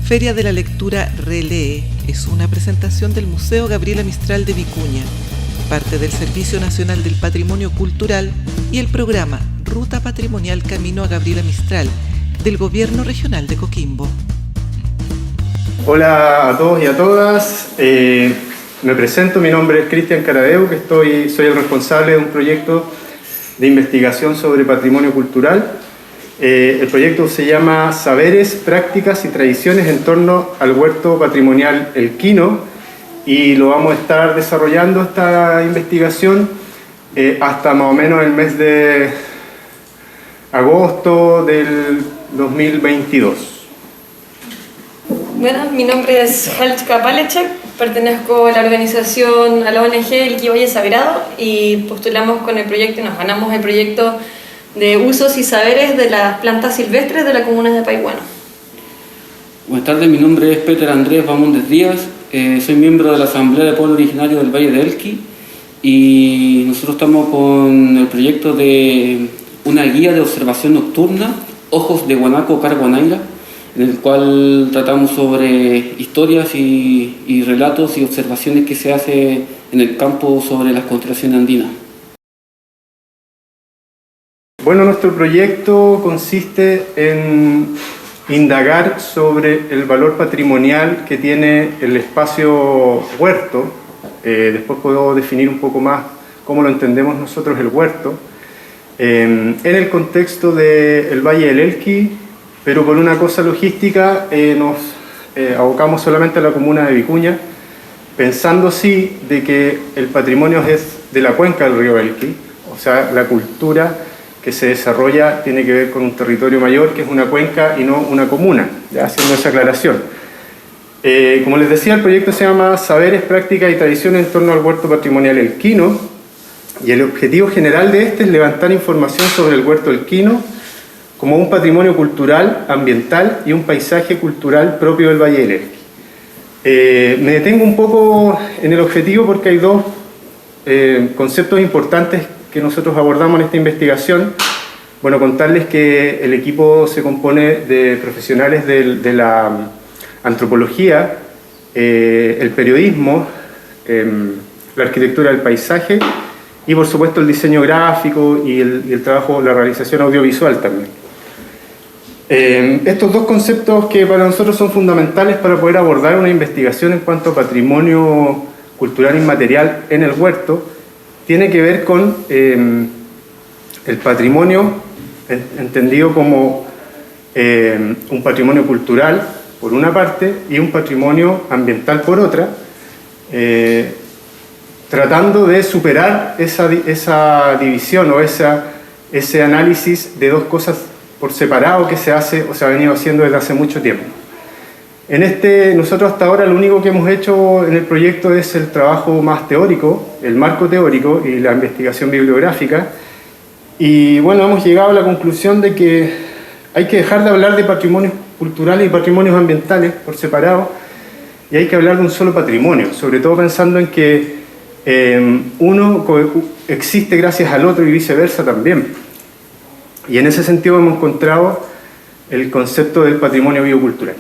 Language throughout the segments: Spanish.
Feria de la Lectura Relee es una presentación del Museo Gabriela Mistral de Vicuña, parte del Servicio Nacional del Patrimonio Cultural y el programa Ruta Patrimonial Camino a Gabriela Mistral del Gobierno Regional de Coquimbo. Hola a todos y a todas, me presento, mi nombre es Cristian Caradeu, soy el responsable de un proyecto de investigación sobre patrimonio cultural. El proyecto se llama Saberes, Prácticas y Tradiciones en torno al huerto patrimonial El Quino, y lo vamos a estar desarrollando esta investigación hasta más o menos el mes de agosto del 2022. Bueno, mi nombre es Halchka Palechak, pertenezco a la organización, a la ONG El Quivalle Sagrado, y postulamos con el proyecto y nos ganamos el proyecto de usos y saberes de las plantas silvestres de la comuna de Paihuano. Buenas tardes, mi nombre es Peter Andrés Bamundes Díaz, soy miembro de la Asamblea de Pueblo Originario del Valle de Elqui, y nosotros estamos con el proyecto de una guía de observación nocturna, Ojos de Guanaco Carguanaira, en el cual tratamos sobre historias y relatos y observaciones que se hacen en el campo sobre las constelaciones andinas. Bueno, nuestro proyecto consiste en indagar sobre el valor patrimonial que tiene el espacio huerto. Después puedo definir un poco más cómo lo entendemos nosotros el huerto, en el contexto del Valle del Elqui, pero con una cosa logística nos abocamos solamente a la comuna de Vicuña, pensando sí de que el patrimonio es de la cuenca del río Elqui, o sea, la cultura que se desarrolla tiene que ver con un territorio mayor que es una cuenca y no una comuna, ya haciendo esa aclaración. Como les decía, el proyecto se llama Saberes, Prácticas y Tradiciones en torno al huerto patrimonial El Quino, y el objetivo general de este es levantar información sobre el huerto El Quino como un patrimonio cultural, ambiental y un paisaje cultural propio del Valle del Elqui. Me detengo un poco en el objetivo porque hay dos conceptos importantes que nosotros abordamos en esta investigación. Bueno, contarles que el equipo se compone de profesionales de la antropología, el periodismo, la arquitectura del paisaje y por supuesto el diseño gráfico y el trabajo, la realización audiovisual también. Estos dos conceptos que para nosotros son fundamentales para poder abordar una investigación en cuanto a patrimonio cultural inmaterial en el huerto tiene que ver con el patrimonio entendido como un patrimonio cultural por una parte y un patrimonio ambiental por otra, tratando de superar esa división o ese análisis de dos cosas por separado que se hace o se ha venido haciendo desde hace mucho tiempo. Nosotros hasta ahora lo único que hemos hecho en el proyecto es el trabajo más teórico, el marco teórico y la investigación bibliográfica, y bueno, hemos llegado a la conclusión de que hay que dejar de hablar de patrimonios culturales y patrimonios ambientales por separado, y hay que hablar de un solo patrimonio, sobre todo pensando en que uno existe gracias al otro y viceversa también. Y en ese sentido hemos encontrado el concepto del patrimonio biocultural.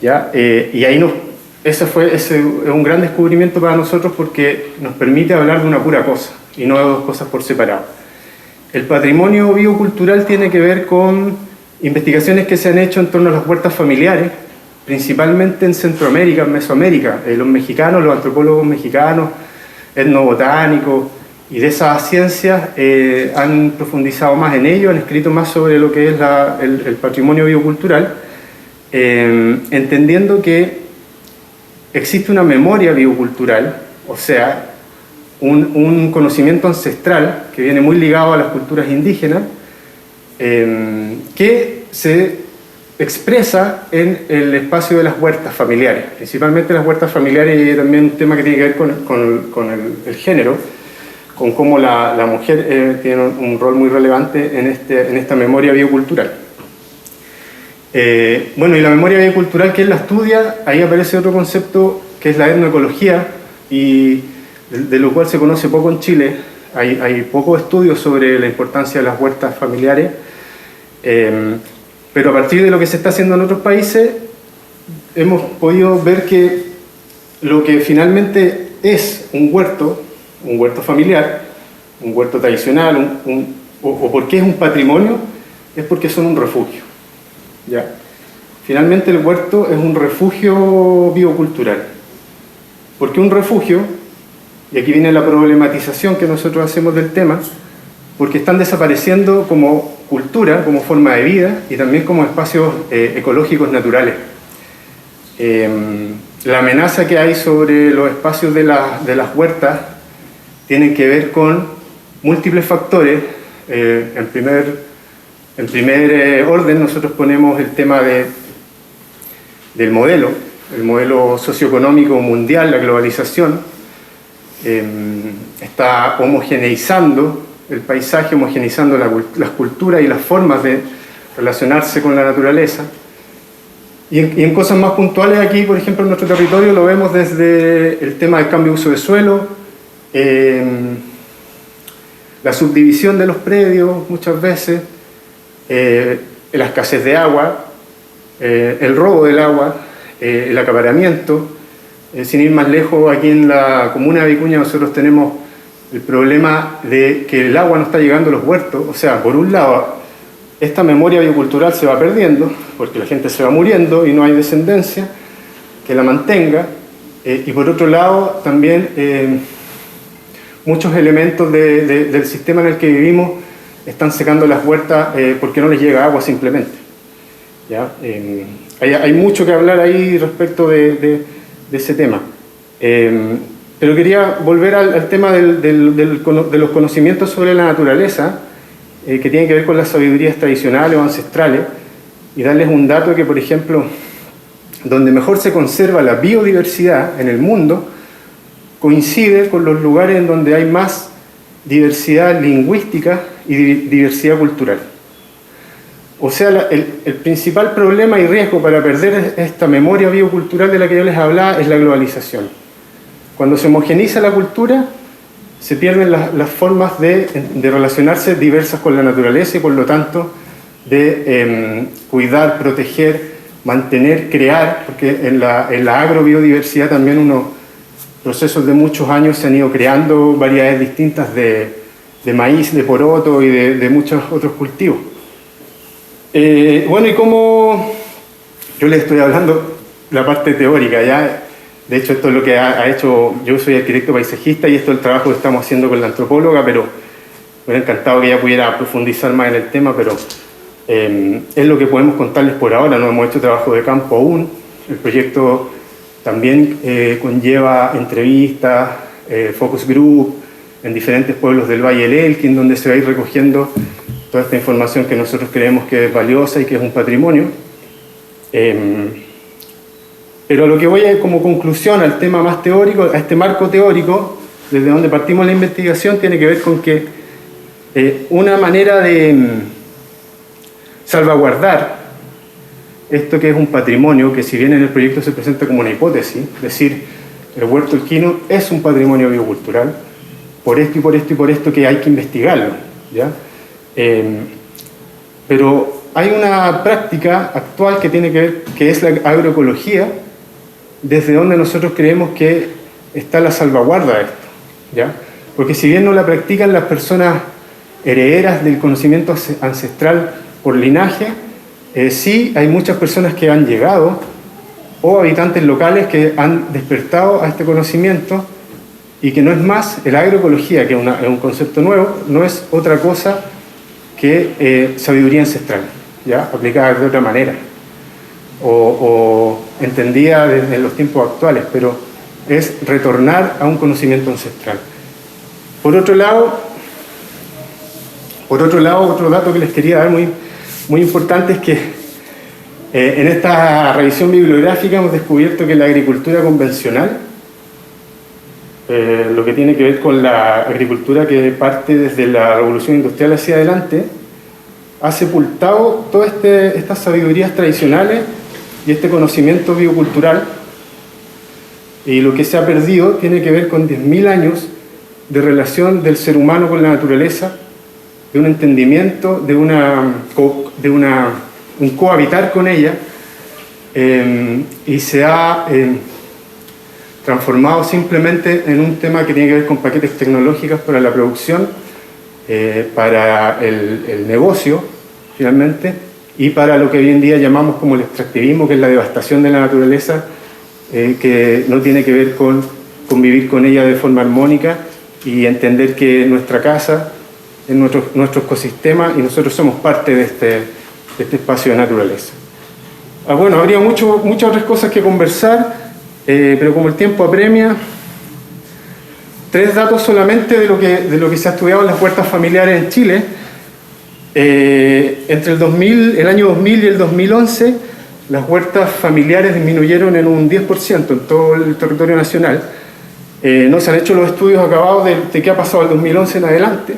¿Ya? Y ahí ese es un gran descubrimiento para nosotros porque nos permite hablar de una pura cosa y no de dos cosas por separado. El patrimonio biocultural tiene que ver con investigaciones que se han hecho en torno a las huertas familiares, principalmente en Centroamérica, en Mesoamérica. Los mexicanos, los antropólogos mexicanos, etnobotánicos y de esas ciencias han profundizado más en ello, han escrito más sobre lo que es el patrimonio biocultural, entendiendo que existe una memoria biocultural, o sea, un conocimiento ancestral que viene muy ligado a las culturas indígenas, que se expresa en el espacio de las huertas familiares, principalmente las huertas familiares, y también un tema que tiene que ver con el género, con cómo la mujer tiene un rol muy relevante en esta memoria biocultural. Bueno, y la memoria biocultural, ¿quién la estudia? Ahí aparece otro concepto que es la etnoecología, y de lo cual se conoce poco en Chile. Hay pocos estudios sobre la importancia de las huertas familiares, pero a partir de lo que se está haciendo en otros países hemos podido ver que lo que finalmente es un huerto familiar, un huerto tradicional, o por qué es un patrimonio, es porque son un refugio. ¿Ya? Finalmente el huerto es un refugio biocultural. ¿Por qué un refugio? Y aquí viene la problematización que nosotros hacemos del tema, porque están desapareciendo como cultura, como forma de vida y también como espacios ecológicos naturales. La amenaza que hay sobre los espacios de las huertas tienen que ver con múltiples factores. En primer orden nosotros ponemos el tema del modelo, el modelo socioeconómico mundial, la globalización. Está homogeneizando el paisaje, homogeneizando las culturas y las formas de relacionarse con la naturaleza. Y en cosas más puntuales aquí, por ejemplo, en nuestro territorio lo vemos desde el tema del cambio de uso de suelo, la subdivisión de los predios muchas veces, la escasez de agua, el robo del agua, el acaparamiento. Sin ir más lejos, aquí en la comuna de Vicuña nosotros tenemos el problema de que el agua no está llegando a los huertos. O sea, por un lado, esta memoria biocultural se va perdiendo, porque la gente se va muriendo y no hay descendencia que la mantenga. Y por otro lado, también muchos elementos del sistema en el que vivimos están secando las huertas porque no les llega agua simplemente. ¿Ya? Hay mucho que hablar ahí respecto de ese tema. Pero quería volver al tema de los conocimientos sobre la naturaleza, que tienen que ver con las sabidurías tradicionales o ancestrales, y darles un dato que, por ejemplo, donde mejor se conserva la biodiversidad en el mundo, coincide con los lugares en donde hay más diversidad lingüística y diversidad cultural. O sea, el principal problema y riesgo para perder esta memoria biocultural de la que yo les hablaba es la globalización. Cuando se homogeneiza la cultura, se pierden las formas de relacionarse diversas con la naturaleza y por lo tanto de cuidar, proteger, mantener, crear, porque en la agrobiodiversidad también unos procesos de muchos años se han ido creando variedades distintas de maíz, de poroto y de muchos otros cultivos. Bueno, y como yo les estoy hablando la parte teórica, ya, de hecho esto es lo que ha hecho, yo soy arquitecto paisajista y esto es el trabajo que estamos haciendo con la antropóloga, pero me hubiera encantado que ella pudiera profundizar más en el tema, pero es lo que podemos contarles por ahora. No hemos hecho trabajo de campo aún. El proyecto también conlleva entrevistas, focus group en diferentes pueblos del Valle del Elqui, en donde se va a ir recogiendo toda esta información que nosotros creemos que es valiosa y que es un patrimonio. Pero a lo que voy como conclusión al tema más teórico, a este marco teórico, desde donde partimos la investigación, tiene que ver con que una manera de salvaguardar esto que es un patrimonio, que si bien en el proyecto se presenta como una hipótesis, es decir, el huerto elquino es un patrimonio biocultural, por esto y por esto y por esto que hay que investigarlo, ¿ya? Pero hay una práctica actual que tiene que ver, que es la agroecología, desde donde nosotros creemos que está la salvaguarda de esto, ¿ya? Porque si bien no la practican las personas herederas del conocimiento ancestral por linaje, sí hay muchas personas que han llegado o habitantes locales que han despertado a este conocimiento y que no es más, la agroecología, que es un concepto nuevo, no es otra cosa que sabiduría ancestral, ¿ya? Aplicada de otra manera o entendida desde los tiempos actuales, pero es retornar a un conocimiento ancestral. Por otro lado, otro dato que les quería dar muy importante es que en esta revisión bibliográfica hemos descubierto que la agricultura convencional, lo que tiene que ver con la agricultura que parte desde la revolución industrial hacia adelante, ha sepultado todas estas sabidurías tradicionales y este conocimiento biocultural, y lo que se ha perdido tiene que ver con 10.000 años de relación del ser humano con la naturaleza, de un entendimiento, de un cohabitar con ella, y se ha transformado simplemente en un tema que tiene que ver con paquetes tecnológicos para la producción, para el negocio, finalmente, y para lo que hoy en día llamamos como el extractivismo, que es la devastación de la naturaleza, que no tiene que ver con convivir con ella de forma armónica y entender que nuestra casa es nuestro ecosistema y nosotros somos parte de este espacio de naturaleza. Bueno, habría muchas otras cosas que conversar, pero como el tiempo apremia, 3 datos solamente de lo que se ha estudiado en las huertas familiares en Chile. Entre el año 2000 y el 2011, las huertas familiares disminuyeron en un 10% en todo el territorio nacional. No se han hecho los estudios acabados de qué ha pasado del 2011 en adelante,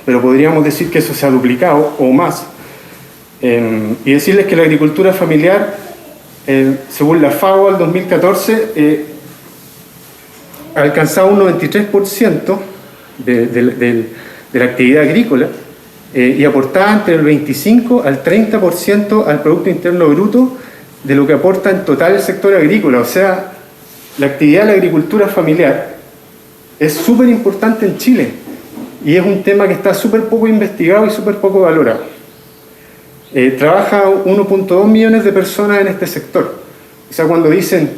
pero podríamos decir que eso se ha duplicado o más. Y decirles que la agricultura familiar, según la FAO al 2014, ha alcanzado un 93% de la actividad agrícola y aportaba entre el 25 al 30% al Producto Interno Bruto de lo que aporta en total el sector agrícola. O sea, la actividad de la agricultura familiar es súper importante en Chile y es un tema que está súper poco investigado y súper poco valorado. Trabaja 1.2 millones de personas en este sector. O sea, cuando dicen,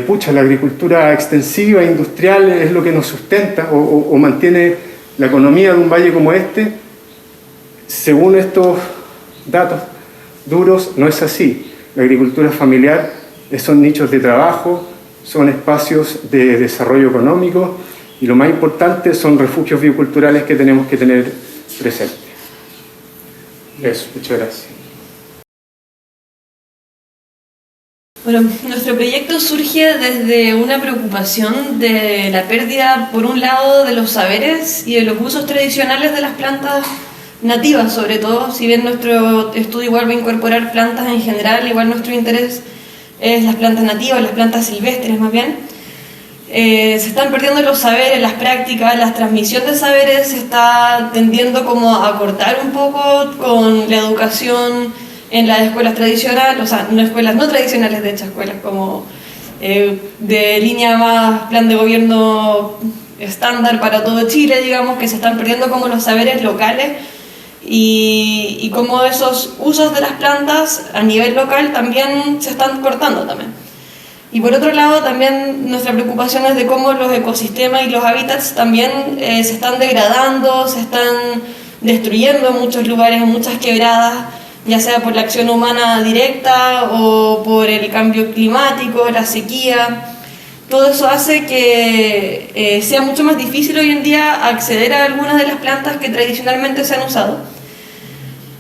pucha, la agricultura extensiva, industrial es lo que nos sustenta o mantiene la economía de un valle como este, según estos datos duros, no es así. La agricultura familiar son nichos de trabajo, son espacios de desarrollo económico y lo más importante son refugios bioculturales que tenemos que tener presentes. Eso, muchas gracias. Bueno, nuestro proyecto surge desde una preocupación de la pérdida, por un lado, de los saberes y de los usos tradicionales de las plantas nativas, sobre todo. Si bien nuestro estudio igual va a incorporar plantas en general, igual nuestro interés es las plantas nativas, las plantas silvestres más bien. Se están perdiendo los saberes, las prácticas, la transmisión de saberes se está tendiendo como a cortar un poco con la educación en las escuelas tradicionales, o sea, no escuelas no tradicionales, de hecho, escuelas como de línea más plan de gobierno estándar para todo Chile, digamos, que se están perdiendo como los saberes locales y como esos usos de las plantas a nivel local también se están cortando también. Y por otro lado, también nuestra preocupación es de cómo los ecosistemas y los hábitats también se están degradando, se están destruyendo en muchos lugares, en muchas quebradas, ya sea por la acción humana directa o por el cambio climático, la sequía. Todo eso hace que sea mucho más difícil hoy en día acceder a algunas de las plantas que tradicionalmente se han usado.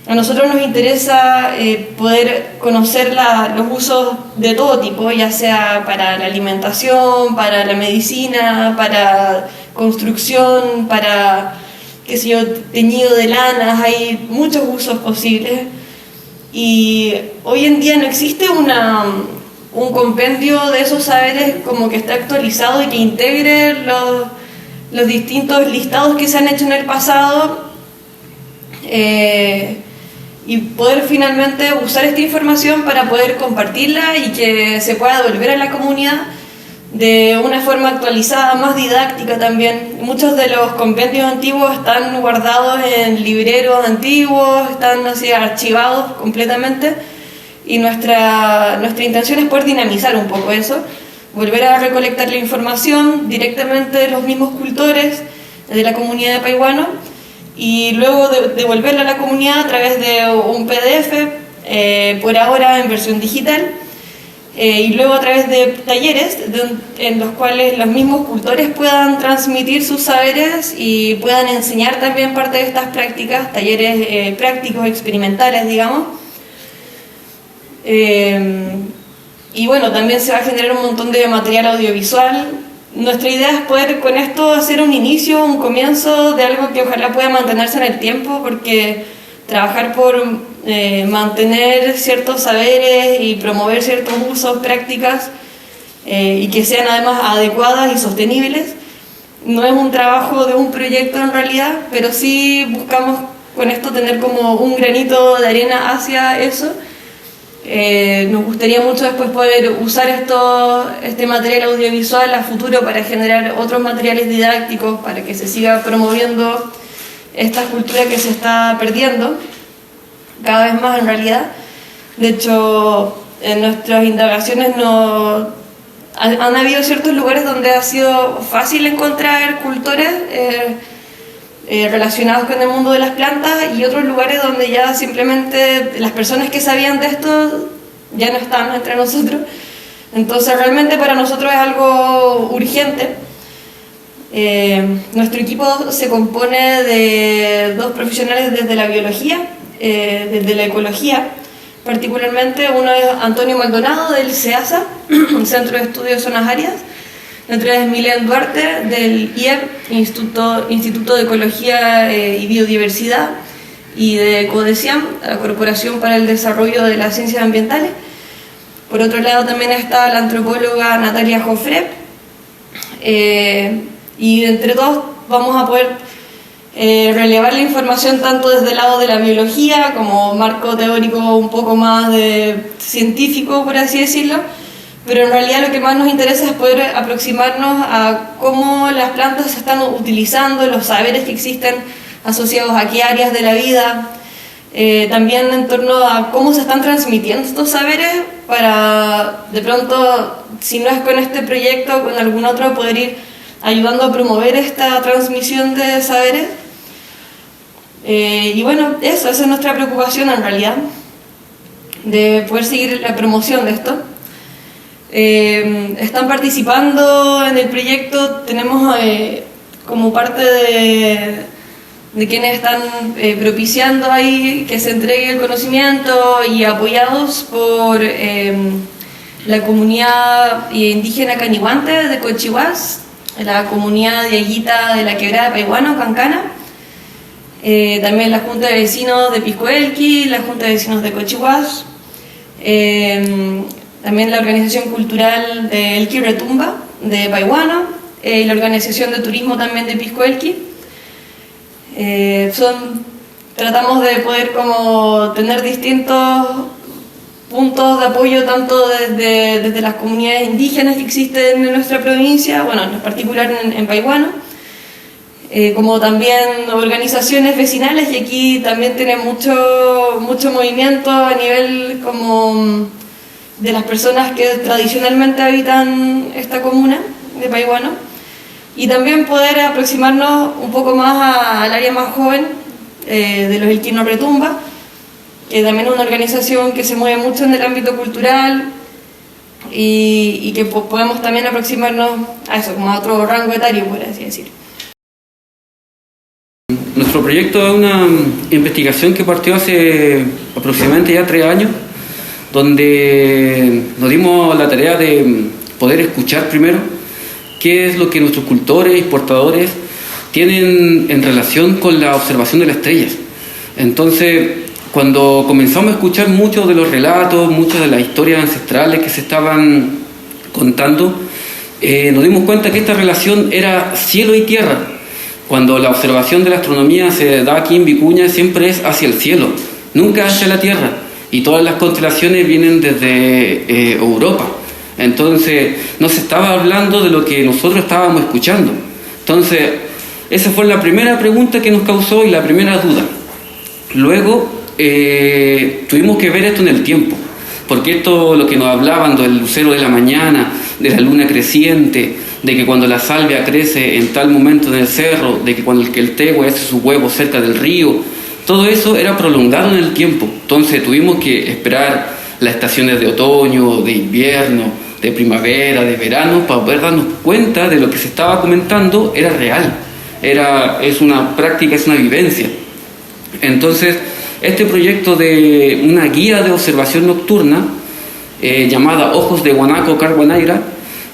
A nosotros nos interesa poder conocer los usos de todo tipo, ya sea para la alimentación, para la medicina, para construcción, para, qué sé yo, teñido de lanas. Hay muchos usos posibles y hoy en día no existe un compendio de esos saberes como que está actualizado y que integre los distintos listados que se han hecho en el pasado, y poder finalmente usar esta información para poder compartirla y que se pueda devolver a la comunidad de una forma actualizada, más didáctica también. Muchos de los compendios antiguos están guardados en libreros antiguos, están así archivados completamente, y nuestra intención es poder dinamizar un poco eso, volver a recolectar la información directamente de los mismos cultores de la comunidad de Paihuano y luego devolverla a la comunidad a través de un PDF, por ahora en versión digital, y luego a través de talleres en los cuales los mismos cultores puedan transmitir sus saberes y puedan enseñar también parte de estas prácticas, talleres prácticos, experimentales, digamos. Y bueno, también se va a generar un montón de material audiovisual. Nuestra idea es poder con esto hacer un inicio, un comienzo de algo que ojalá pueda mantenerse en el tiempo, porque trabajar por mantener ciertos saberes y promover ciertos usos, prácticas, y que sean además adecuadas y sostenibles, no es un trabajo de un proyecto en realidad, pero sí buscamos con esto tener como un granito de arena hacia eso. Nos gustaría mucho después poder usar este material audiovisual a futuro para generar otros materiales didácticos, para que se siga promoviendo esta cultura que se está perdiendo cada vez más en realidad. De hecho, en nuestras indagaciones han habido ciertos lugares donde ha sido fácil encontrar cultores relacionados con el mundo de las plantas, y otros lugares donde ya simplemente las personas que sabían de esto ya no están entre nosotros. Entonces realmente para nosotros es algo urgente. Nuestro equipo se compone de 2 profesionales desde la biología, desde la ecología particularmente. Uno es Antonio Maldonado del CEASA, Centro de Estudios de Zonas Áridas. La otra es Milén Duarte del IEB, Instituto de Ecología y Biodiversidad, y de CODECIAM, la Corporación para el Desarrollo de las Ciencias Ambientales. Por otro lado también está la antropóloga Natalia Jofre, y entre todos vamos a poder relevar la información tanto desde el lado de la biología como marco teórico un poco más científico, por así decirlo, pero en realidad lo que más nos interesa es poder aproximarnos a cómo las plantas se están utilizando, los saberes que existen asociados a qué áreas de la vida, también en torno a cómo se están transmitiendo estos saberes para, de pronto, si no es con este proyecto o con algún otro, poder ir ayudando a promover esta transmisión de saberes. Y bueno, esa es nuestra preocupación en realidad, de poder seguir la promoción de esto. Están participando en el proyecto, tenemos como parte de quienes están propiciando ahí que se entregue el conocimiento, y apoyados por la comunidad indígena Canihuante de Cochihuás, la comunidad de Aguita de la Quebrada de Paihuano, Cancana, también la Junta de Vecinos de Piscoelqui, la Junta de Vecinos de Cochihuás, también la Organización Cultural de Elqui Retumba de Paihuano, y la Organización de Turismo también de Piscoelqui. Tratamos de poder como tener distintos puntos de apoyo tanto desde las comunidades indígenas que existen en nuestra provincia, bueno, en particular en Paihuano, como también organizaciones vecinales, y aquí también tiene mucho movimiento a nivel como de las personas que tradicionalmente habitan esta comuna de Paihuano, y también poder aproximarnos un poco más al área más joven de los Elquino Retumba, que también es una organización que se mueve mucho en el ámbito cultural, y que podemos también aproximarnos a eso, como a otro rango etario, por así decir. Nuestro proyecto es una investigación que partió hace aproximadamente ya 3 años, donde nos dimos la tarea de poder escuchar primero qué es lo que nuestros cultores y portadores tienen en relación con la observación de las estrellas. Entonces, cuando comenzamos a escuchar muchos de los relatos, muchas de las historias ancestrales que se estaban contando, nos dimos cuenta que esta relación era cielo y tierra. Cuando la observación de la astronomía se da aquí en Vicuña, siempre es hacia el cielo, nunca hacia la tierra, y todas las constelaciones vienen desde Europa. Entonces no se estaba hablando de lo que nosotros estábamos escuchando. Entonces esa fue la primera pregunta que nos causó y la primera duda. Luego tuvimos que ver esto en el tiempo, porque esto, lo que nos hablaban del lucero de la mañana, de la luna creciente, de que cuando la salvia crece en tal momento en el cerro, de que cuando el queltegua hace su huevo cerca del río, todo eso era prolongado en el tiempo. Entonces tuvimos que esperar las estaciones de otoño, de invierno, de primavera, de verano, para poder darnos cuenta de lo que se estaba comentando era real, es una práctica, es una vivencia. Entonces este proyecto de una guía de observación nocturna llamada Ojos de Guanaco Carguanaira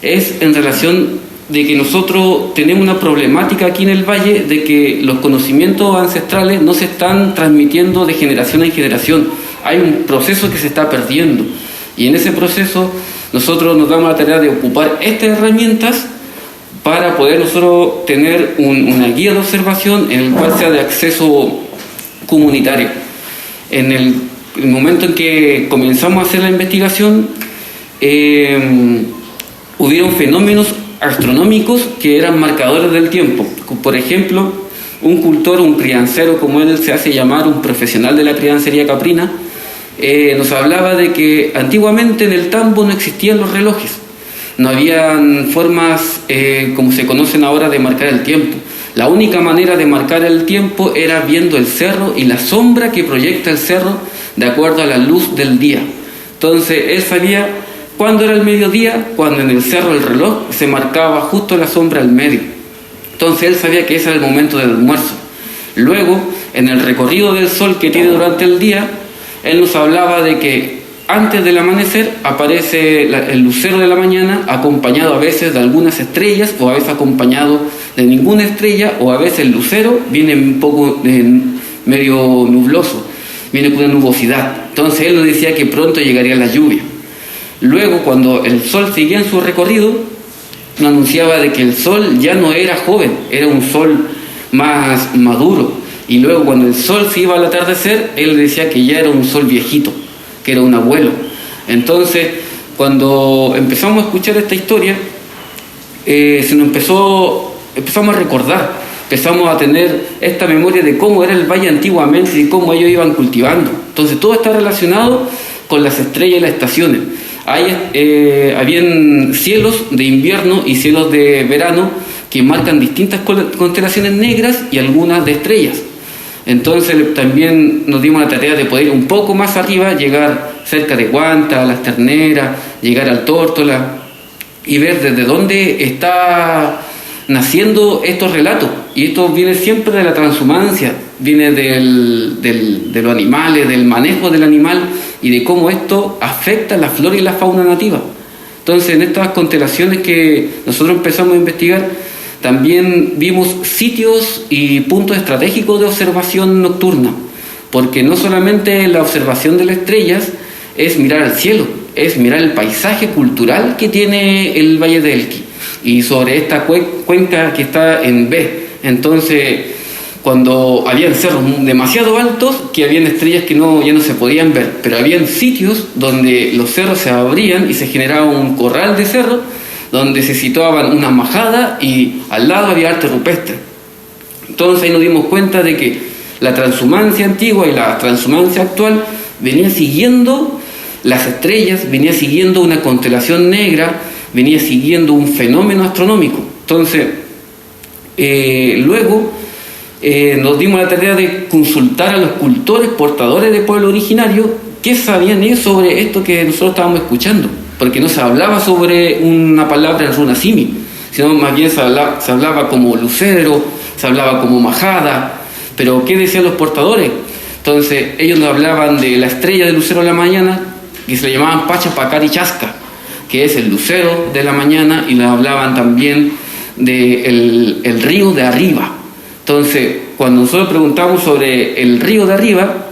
es en relación de que nosotros tenemos una problemática aquí en el valle de que los conocimientos ancestrales no se están transmitiendo de generación en generación. Hay un proceso que se está perdiendo, y en ese proceso nosotros nos damos la tarea de ocupar estas herramientas para poder nosotros tener una guía de observación en el cual sea de acceso comunitario. En el el momento en que comenzamos a hacer la investigación, hubieron fenómenos astronómicos que eran marcadores del tiempo. Por ejemplo, un cultor, un criancero, como él se hace llamar, un profesional de la criancería caprina, nos hablaba de que antiguamente en el tambo no existían los relojes, no habían formas como se conocen ahora de marcar el tiempo. La única manera de marcar el tiempo era viendo el cerro y la sombra que proyecta el cerro de acuerdo a la luz del día. Entonces él sabía cuándo era el mediodía, cuando en el cerro el reloj se marcaba justo la sombra al medio. Entonces él sabía que ese era el momento del almuerzo. Luego, en el recorrido del sol que tiene durante el día, él nos hablaba de que antes del amanecer aparece el lucero de la mañana, acompañado a veces de algunas estrellas, o a veces acompañado de ninguna estrella, o a veces el lucero viene un poco medio nubloso, viene con una nubosidad. Entonces él nos decía que pronto llegaría la lluvia. Luego, cuando el sol seguía en su recorrido, nos anunciaba de que el sol ya no era joven, era un sol más maduro. Y luego, cuando el sol se iba al atardecer, él decía que ya era un sol viejito, que era un abuelo. Entonces, cuando empezamos a escuchar esta historia, empezamos a recordar, empezamos a tener esta memoria de cómo era el valle antiguamente y cómo ellos iban cultivando. Entonces, todo está relacionado con las estrellas y las estaciones. Habían cielos de invierno y cielos de verano que marcan distintas constelaciones negras y algunas de estrellas. Entonces también nos dimos la tarea de poder ir un poco más arriba, llegar cerca de Guanta, Las Terneras, llegar al Tórtola y ver desde dónde está naciendo estos relatos. Y esto viene siempre de la transhumancia, viene de los animales, del manejo del animal y de cómo esto afecta la flora y la fauna nativa. Entonces, en estas constelaciones que nosotros empezamos a investigar, también vimos sitios y puntos estratégicos de observación nocturna, porque no solamente la observación de las estrellas es mirar al cielo, es mirar el paisaje cultural que tiene el Valle de Elqui, y sobre esta cuenca que está en B. Entonces, cuando habían cerros demasiado altos, que habían estrellas que ya no se podían ver, pero habían sitios donde los cerros se abrían y se generaba un corral de cerros donde se situaban una majada y al lado había arte rupestre. Entonces ahí nos dimos cuenta de que la transhumancia antigua y la transhumancia actual venía siguiendo las estrellas, venía siguiendo una constelación negra, venía siguiendo un fenómeno astronómico. Entonces, luego nos dimos la tarea de consultar a los cultores portadores de pueblo originario qué sabían ellos sobre esto que nosotros estábamos escuchando, porque no se hablaba sobre una palabra en runasimi, sino más bien se hablaba como lucero, se hablaba como majada. Pero ¿qué decían los portadores? Entonces ellos nos hablaban de la estrella del lucero de la mañana, que se le llamaban Pachapacari Chasca, que es el lucero de la mañana, y nos hablaban también del río de arriba. Entonces, cuando nosotros preguntamos sobre el río de arriba,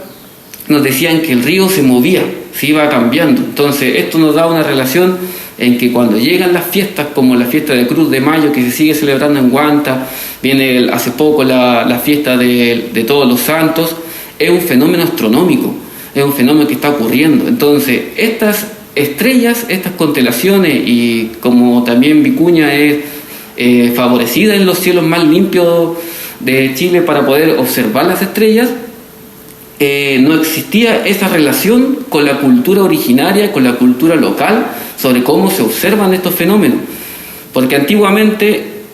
nos decían que el río se movía, se iba cambiando. Entonces, esto nos da una relación en que cuando llegan las fiestas, como la fiesta de Cruz de Mayo, que se sigue celebrando en Guanta, viene hace poco la fiesta de Todos los Santos, es un fenómeno astronómico, es un fenómeno que está ocurriendo. Entonces, estas estrellas, estas constelaciones, y como también Vicuña es favorecida en los cielos más limpios de Chile para poder observar las estrellas, no existía esa relación con la cultura originaria, con la cultura local, sobre cómo se observan estos fenómenos. Porque antiguamente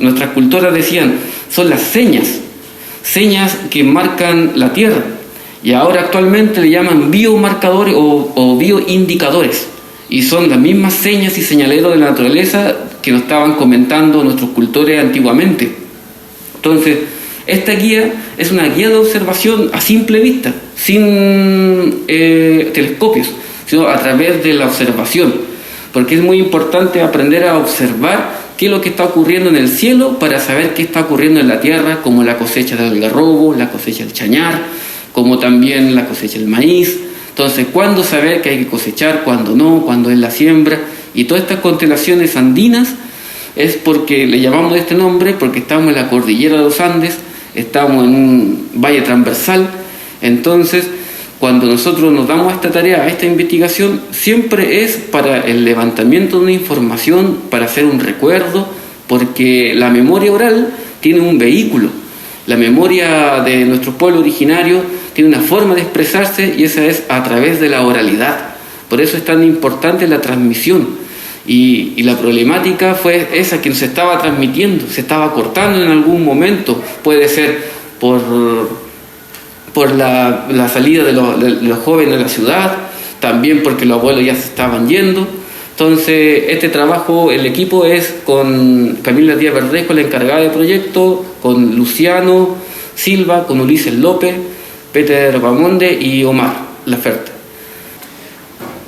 nuestras culturas decían, son las señas que marcan la Tierra, y ahora actualmente le llaman biomarcadores o bioindicadores, y son las mismas señas y señaleros de la naturaleza que nos estaban comentando nuestros cultores antiguamente. Entonces, esta guía es una guía de observación a simple vista, sin telescopios, sino a través de la observación, porque es muy importante aprender a observar qué es lo que está ocurriendo en el cielo para saber qué está ocurriendo en la tierra, como la cosecha del algarrobo, la cosecha del chañar, como también la cosecha del maíz. Entonces, cuándo saber que hay que cosechar, cuándo no, cuándo es la siembra, y todas estas constelaciones andinas es porque le llamamos de este nombre, porque estamos en la cordillera de los Andes, estamos en un valle transversal. Entonces, cuando nosotros nos damos a esta tarea, a esta investigación, siempre es para el levantamiento de una información, para hacer un recuerdo, porque la memoria oral tiene un vehículo. La memoria de nuestros pueblos originarios tiene una forma de expresarse y esa es a través de la oralidad. Por eso es tan importante la transmisión. Y la problemática fue esa que se estaba transmitiendo, se estaba cortando en algún momento. Puede ser por la salida de los jóvenes de la ciudad, también porque los abuelos ya se estaban yendo. Entonces, este trabajo, el equipo es con Camila Díaz Verdesco, la encargada del proyecto, con Luciano Silva, con Ulises López, Peter Bamonde y Omar Laferte.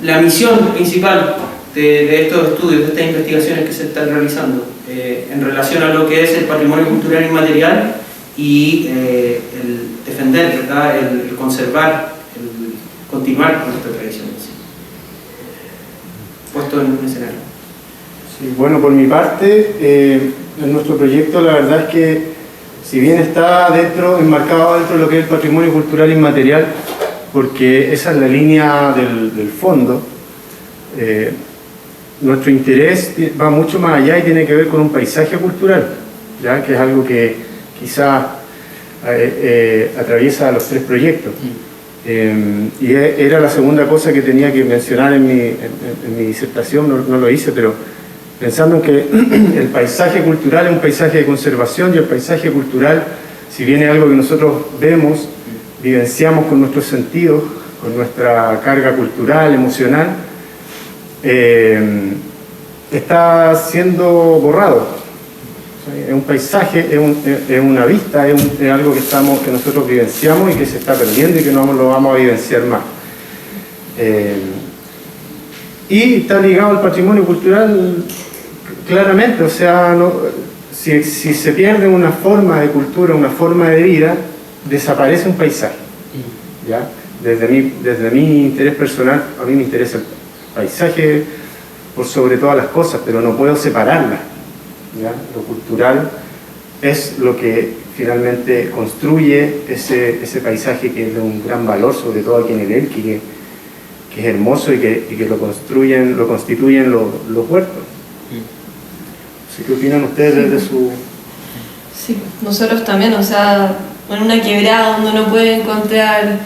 La misión principal de estos estudios, de estas investigaciones que se están realizando en relación a lo que es el patrimonio cultural inmaterial y el defender, ¿verdad?, el conservar, el continuar con esta tradición. Puesto en un escenario. Sí, bueno, por mi parte, en nuestro proyecto la verdad es que si bien está enmarcado dentro de lo que es el patrimonio cultural inmaterial, porque esa es la línea del fondo, nuestro interés va mucho más allá y tiene que ver con un paisaje cultural, ¿ya? Que es algo que quizás atraviesa los tres proyectos. Y era la segunda cosa que tenía que mencionar en mi disertación, no lo hice, pero pensando en que el paisaje cultural es un paisaje de conservación y el paisaje cultural, si bien es algo que nosotros vemos, vivenciamos con nuestros sentidos, con nuestra carga cultural, emocional, está siendo borrado. Es un paisaje, es una vista, es algo que nosotros vivenciamos y que se está perdiendo y que no lo vamos a vivenciar más. Y está ligado al patrimonio cultural claramente, o sea, si se pierde una forma de cultura, una forma de vida, desaparece un paisaje. ¿Ya? Desde mi interés personal, a mí me interesa el paisaje por sobre todas las cosas, pero no puedo separarla. ¿Ya? Lo cultural es lo que finalmente construye ese paisaje que es de un gran valor, sobre todo aquí en el Elqui, que es hermoso y que lo constituyen los huertos. Así que, ¿qué opinan ustedes desde su...? Sí, nosotros también, o sea, en una quebrada donde uno puede encontrar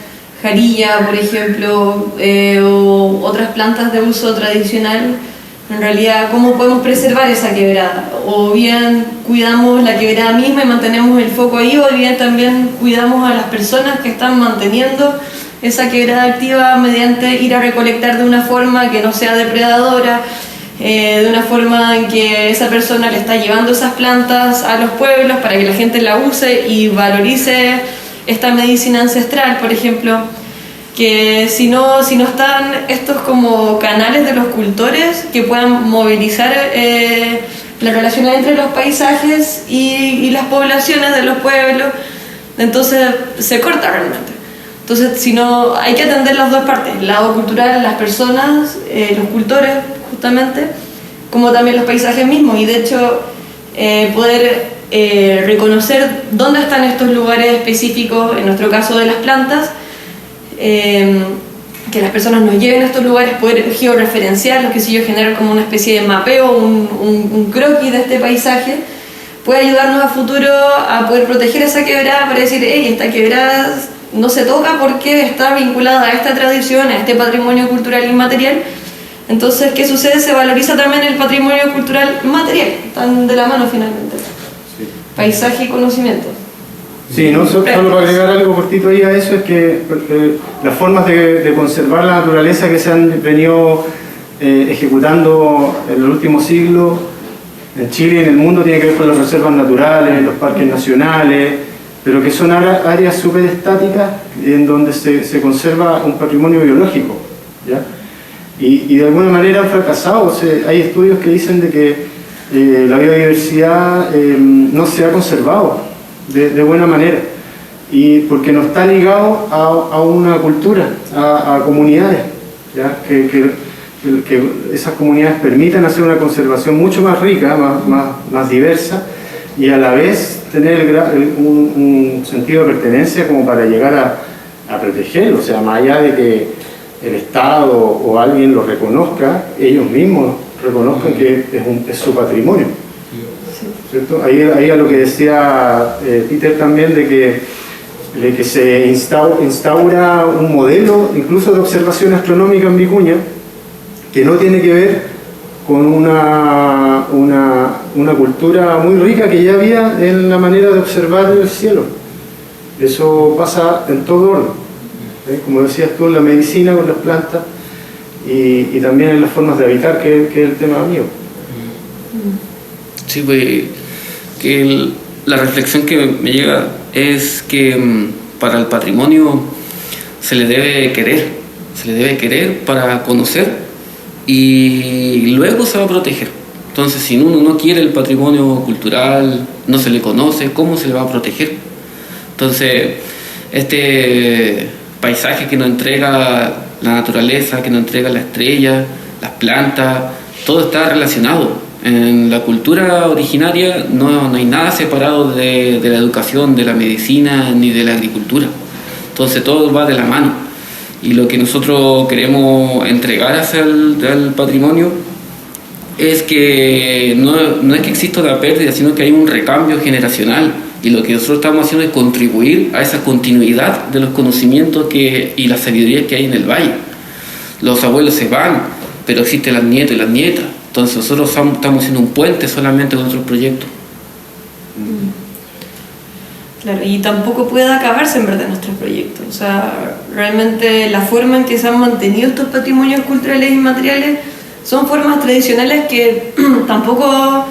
jarilla, por ejemplo, o otras plantas de uso tradicional, en realidad, ¿cómo podemos preservar esa quebrada? O bien cuidamos la quebrada misma y mantenemos el foco ahí, o bien también cuidamos a las personas que están manteniendo esa quebrada activa mediante ir a recolectar de una forma que no sea depredadora, de una forma en que esa persona le está llevando esas plantas a los pueblos para que la gente la use y valorice esta medicina ancestral, por ejemplo. Que si no están estos como canales de los cultores que puedan movilizar las relaciones entre los paisajes y las poblaciones de los pueblos, entonces se corta realmente. Entonces, si no, hay que atender las dos partes, el lado cultural, las personas, los cultores justamente, como también los paisajes mismos, y de hecho poder reconocer dónde están estos lugares específicos, en nuestro caso de las plantas, que las personas nos lleven a estos lugares, poder georreferenciarlos, que si yo genero como una especie de mapeo, un croquis de este paisaje, puede ayudarnos a futuro a poder proteger esa quebrada para decir, hey, esta quebrada no se toca porque está vinculada a esta tradición, a este patrimonio cultural inmaterial. Entonces, ¿qué sucede? Se valoriza también el patrimonio cultural material, están de la mano finalmente. Sí. Paisaje y conocimiento. Sí, no, solo para agregar algo cortito ahí a eso, es que las formas de conservar la naturaleza que se han venido ejecutando en los últimos siglos en Chile y en el mundo tiene que ver con las reservas naturales, los parques nacionales, pero que son áreas súper estáticas en donde se conserva un patrimonio biológico, ¿ya? Y de alguna manera han fracasado. O sea, hay estudios que dicen de que la biodiversidad no se ha conservado de buena manera, y porque no está ligado a una cultura, a comunidades, ¿ya? Que esas comunidades permitan hacer una conservación mucho más rica, más diversa, y a la vez tener un sentido de pertenencia como para llegar a proteger, o sea, más allá de que el Estado o alguien lo reconozca, ellos mismos reconozcan que es su patrimonio. ¿Cierto? Ahí a lo que decía Peter también, de que se instaura un modelo incluso de observación astronómica en Vicuña, que no tiene que ver con una cultura muy rica que ya había en la manera de observar el cielo. Eso pasa en todo orden, como decías tú, en la medicina con las plantas y también en las formas de habitar, que es el tema mío. Sí, pues que la reflexión que me llega es que para el patrimonio se le debe querer para conocer y luego se va a proteger. Entonces, si uno no quiere el patrimonio cultural, no se le conoce, ¿cómo se le va a proteger? Entonces, este paisaje que nos entrega la naturaleza, que nos entrega la estrella, las plantas, todo está relacionado. En la cultura originaria no hay nada separado de la educación, de la medicina ni de la agricultura. Entonces todo va de la mano. Y lo que nosotros queremos entregar hacia el patrimonio es que no es que exista una pérdida, sino que hay un recambio generacional. Y lo que nosotros estamos haciendo es contribuir a esa continuidad de los conocimientos y la sabiduría que hay en el valle. Los abuelos se van, pero existen las nietas y las nietas. Entonces nosotros estamos haciendo un puente solamente con otros proyectos. Claro, y tampoco puede acabarse en verdad nuestros proyectos. O sea, realmente la forma en que se han mantenido estos patrimonios culturales inmateriales son formas tradicionales que tampoco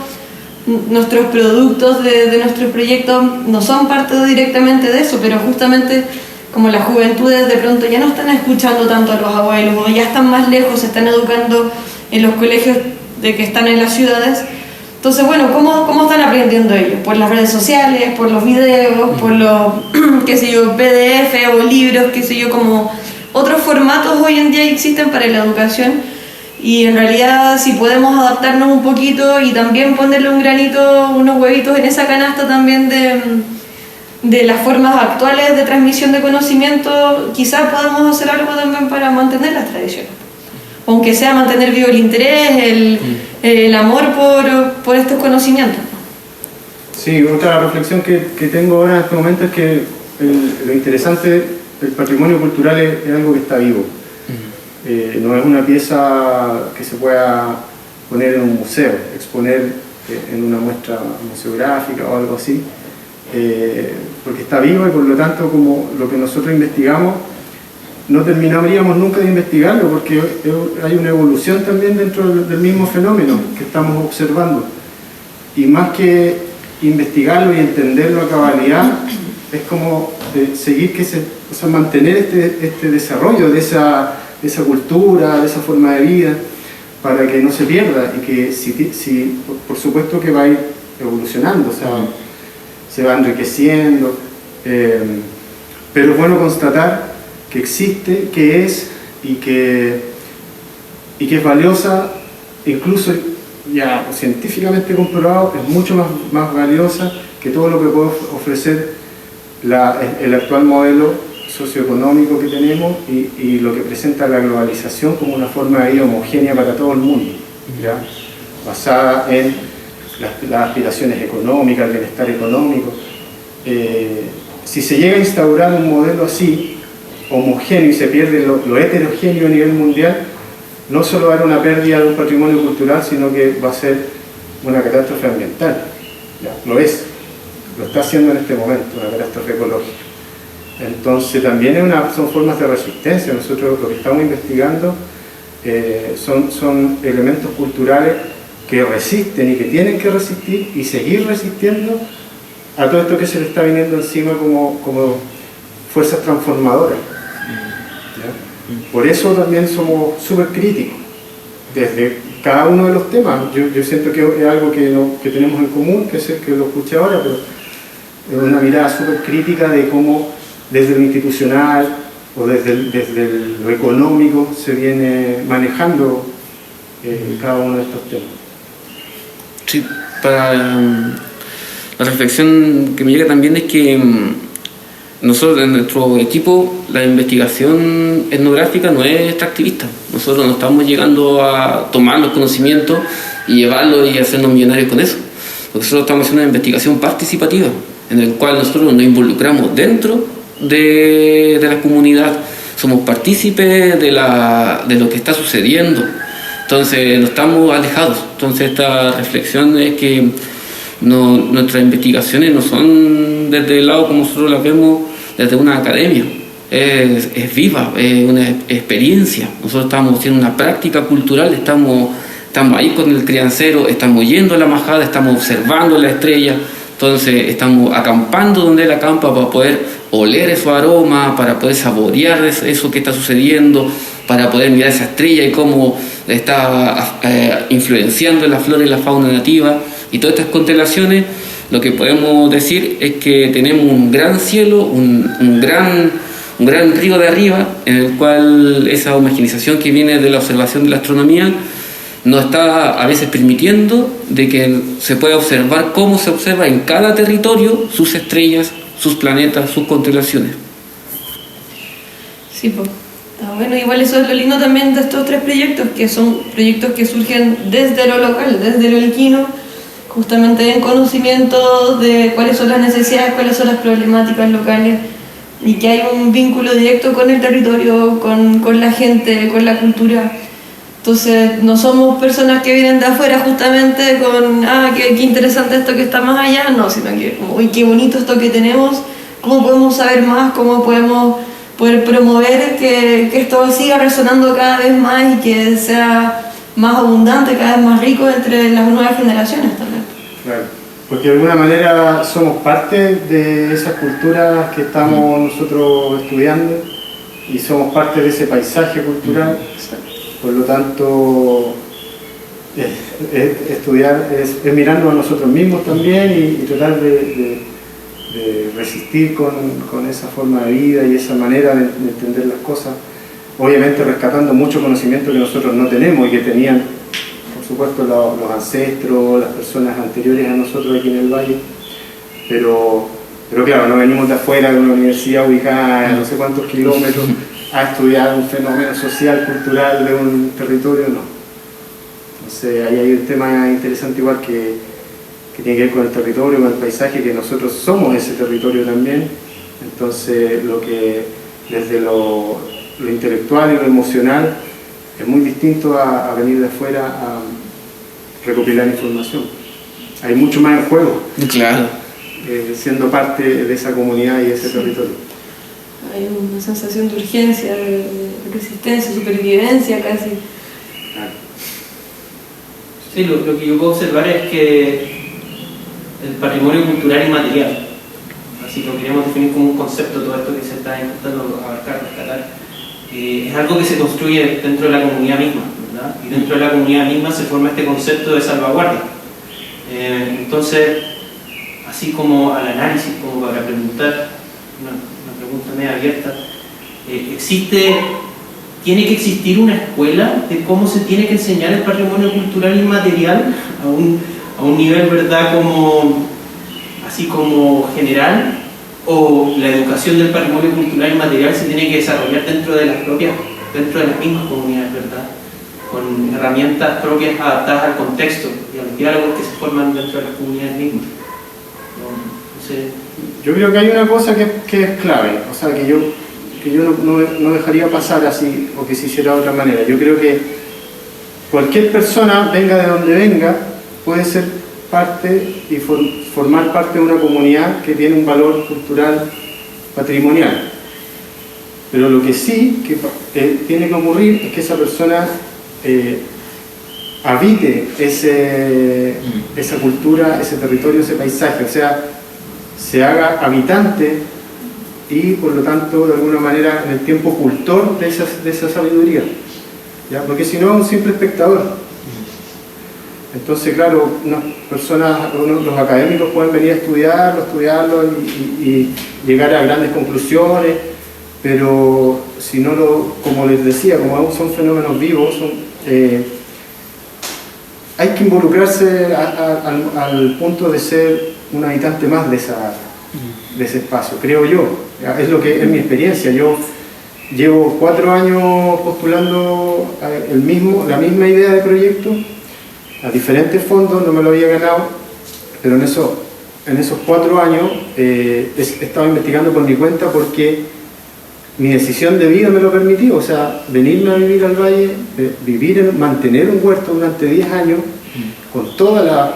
nuestros productos de nuestros proyectos no son parte directamente de eso, pero justamente como las juventudes de pronto ya no están escuchando tanto a los abuelos o ya están más lejos, se están educando en los colegios de que están en las ciudades. Entonces, bueno, ¿cómo están aprendiendo ellos? Por las redes sociales, por los videos, por los, qué sé yo, PDF o libros, qué sé yo, como otros formatos hoy en día existen para la educación. Y en realidad, si podemos adaptarnos un poquito y también ponerle un granito, unos huevitos en esa canasta también de las formas actuales de transmisión de conocimiento, quizás podamos hacer algo también para mantener las tradiciones. Aunque sea mantener vivo el interés, el amor por estos conocimientos. Sí, otra reflexión que tengo ahora en este momento es que lo interesante del patrimonio cultural es algo que está vivo. No es una pieza que se pueda poner en un museo, exponer en una muestra museográfica o algo así, porque está vivo y por lo tanto, como lo que nosotros investigamos, no terminaríamos nunca de investigarlo porque hay una evolución también dentro del mismo fenómeno que estamos observando. Y más que investigarlo y entenderlo a cabalidad, es como seguir mantener este desarrollo de esa cultura, de esa forma de vida, para que no se pierda y que por supuesto que va a ir evolucionando, o sea, se va enriqueciendo, pero es bueno constatar que existe, que es y que es valiosa, incluso ya científicamente comprobado, es mucho más valiosa que todo lo que puede ofrecer el actual modelo socioeconómico que tenemos y lo que presenta la globalización como una forma de vida homogénea para todo el mundo, ¿ya? Basada en las aspiraciones económicas, el bienestar económico. Si se llega a instaurar un modelo así, homogéneo, y se pierde lo heterogéneo a nivel mundial, no solo va a haber una pérdida de un patrimonio cultural, sino que va a ser una catástrofe ambiental. ¿Ya? Lo está haciendo en este momento, una catástrofe ecológica. Entonces también son formas de resistencia. Nosotros lo que estamos investigando son elementos culturales que resisten y que tienen que resistir y seguir resistiendo a todo esto que se le está viniendo encima como fuerzas transformadoras. ¿Ya? Por eso también somos súper críticos desde cada uno de los temas. Yo siento que es algo que tenemos en común, que lo escuché ahora, pero es una mirada súper crítica de cómo desde lo institucional o desde lo económico se viene manejando cada uno de estos temas. Sí, para la reflexión que me llega también es que nosotros en nuestro equipo la investigación etnográfica no es extractivista. Nosotros no estamos llegando a tomar los conocimientos y llevarlos y hacernos millonarios con eso. Nosotros estamos haciendo una investigación participativa en el cual nosotros nos involucramos dentro de la comunidad, somos partícipes de lo que está sucediendo. Entonces no estamos alejados. Entonces esta reflexión es que nuestras investigaciones no son desde el lado como nosotros las vemos desde una academia, es viva, es una experiencia. Nosotros estamos haciendo una práctica cultural, estamos ahí con el criancero, estamos yendo a la majada, estamos observando la estrella, entonces estamos acampando donde él acampa para poder oler esos aromas, para poder saborear eso que está sucediendo, para poder mirar esa estrella y cómo está influenciando en la flora y la fauna nativa. Y todas estas constelaciones, lo que podemos decir es que tenemos un gran cielo, un gran río de arriba, en el cual esa homogenización que viene de la observación de la astronomía nos está a veces permitiendo de que se pueda observar cómo se observa en cada territorio sus estrellas, sus planetas, sus constelaciones. Sí, pues. Está bueno, igual eso es lo lindo también de estos 3 proyectos, que son proyectos que surgen desde lo local, desde lo elquino, justamente en conocimiento de cuáles son las necesidades, cuáles son las problemáticas locales, y que hay un vínculo directo con el territorio, con la gente, con la cultura. Entonces no somos personas que vienen de afuera justamente con qué interesante esto que está más allá, no, sino que uy, qué bonito esto que tenemos, cómo podemos saber más, cómo podemos poder promover que esto siga resonando cada vez más y que sea más abundante, cada vez más rico entre las nuevas generaciones también. Claro, porque de alguna manera somos parte de esas culturas que estamos nosotros estudiando y somos parte de ese paisaje cultural. Por lo tanto, estudiar es mirarnos a nosotros mismos también y tratar de resistir con esa forma de vida y esa manera de entender las cosas, obviamente rescatando mucho conocimiento que nosotros no tenemos y que tenían, por supuesto, los ancestros, las personas anteriores a nosotros aquí en el valle, pero claro, no venimos de afuera de una universidad ubicada a no sé cuántos kilómetros a estudiar un fenómeno social, cultural de un territorio, no. Entonces ahí hay un tema interesante igual que tiene que ver con el territorio, con el paisaje, que nosotros somos ese territorio también. Entonces lo que desde lo intelectual y lo emocional es muy distinto a venir de afuera a recopilar información. Hay mucho más en juego. Claro. Siendo parte de esa comunidad y ese territorio. Hay una sensación de urgencia, de resistencia, supervivencia casi. Claro. Sí, lo que yo puedo observar es que el patrimonio cultural inmaterial, así que lo queríamos definir como un concepto, todo esto que se está intentando abarcar, rescatar, es algo que se construye dentro de la comunidad misma, ¿verdad? Y dentro de la comunidad misma se forma este concepto de salvaguardia. Entonces, así como al análisis, como para preguntar, una pregunta media abierta, ¿tiene que existir una escuela de cómo se tiene que enseñar el patrimonio cultural inmaterial a un nivel, verdad, así como general? ¿O la educación del patrimonio cultural inmaterial se tiene que desarrollar dentro de las mismas comunidades, verdad? Con herramientas propias adaptadas al contexto y a los diálogos que se forman dentro de las comunidades mismas. Yo creo que hay una cosa que es clave, o sea, que yo no dejaría pasar así o que se hiciera de otra manera. Yo creo que cualquier persona, venga de donde venga, puede ser parte y formar parte de una comunidad que tiene un valor cultural patrimonial. Pero lo que sí tiene que ocurrir es que esa persona habite esa cultura, ese territorio, ese paisaje, o sea, se haga habitante y por lo tanto de alguna manera en el tiempo cultor de esa sabiduría, ¿ya? Porque si no es un simple espectador. Entonces claro, los académicos pueden venir a estudiarlo y llegar a grandes conclusiones, pero si no como les decía, como aún son fenómenos vivos, hay que involucrarse al punto de ser un habitante más de ese espacio, creo yo. Es lo que es mi experiencia. Yo llevo 4 años postulando la misma idea de proyecto a diferentes fondos, no me lo había ganado, pero en esos 4 años he estado investigando por mi cuenta porque mi decisión de vida me lo permitió, o sea, venirme a vivir al valle, mantener un huerto durante 10 años, con todas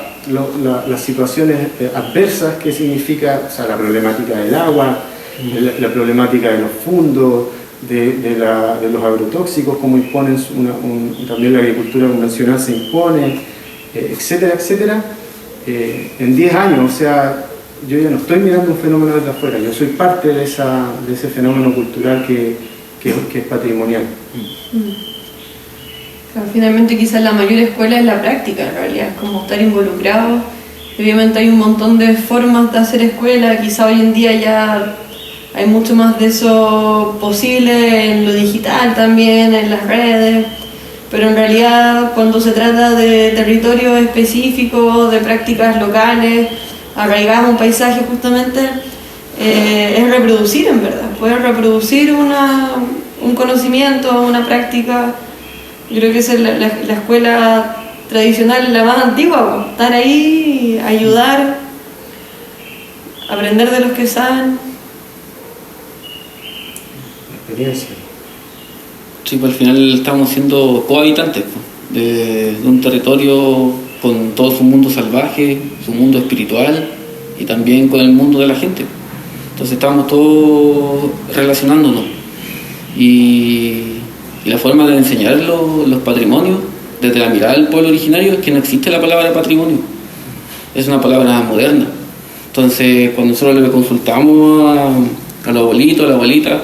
las situaciones adversas que significa, o sea, la problemática del agua, la problemática de los fundos, de los agrotóxicos, como imponen también la agricultura convencional se impone, etcétera, etcétera, en 10 años, o sea, yo ya no estoy mirando un fenómeno desde afuera, yo soy parte de ese fenómeno cultural que es patrimonial. Claro, finalmente quizás la mayor escuela es la práctica, en realidad, es como estar involucrado. Obviamente hay un montón de formas de hacer escuela, quizá hoy en día ya hay mucho más de eso posible en lo digital también, en las redes, pero en realidad cuando se trata de territorios específicos, de prácticas locales, arraigadas a un paisaje justamente, es reproducir en verdad, poder reproducir un conocimiento, una práctica. Yo creo que esa es la escuela tradicional, la más antigua, estar ahí, ayudar, aprender de los que saben. Experiencia. Sí, pues al final estamos siendo cohabitantes de un territorio con todo su mundo salvaje, su mundo espiritual y también con el mundo de la gente. Entonces estamos todos relacionándonos y la forma de enseñar los patrimonios desde la mirada del pueblo originario es que no existe la palabra patrimonio, es una palabra moderna. Entonces cuando nosotros le consultamos a los abuelitos, a la abuelita,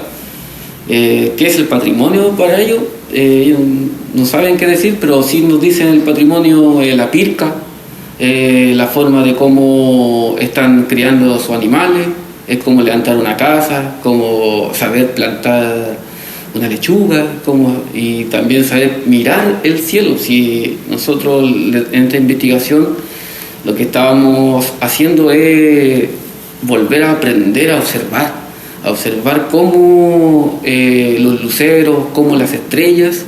¿qué es el patrimonio para ellos? Ellos no saben qué decir, pero sí nos dicen el patrimonio, la pirca, la forma de cómo están criando sus animales, es como levantar una casa, como saber plantar una lechuga, y también saber mirar el cielo. Si nosotros en esta investigación lo que estábamos haciendo es volver a aprender a observar cómo los luceros, cómo las estrellas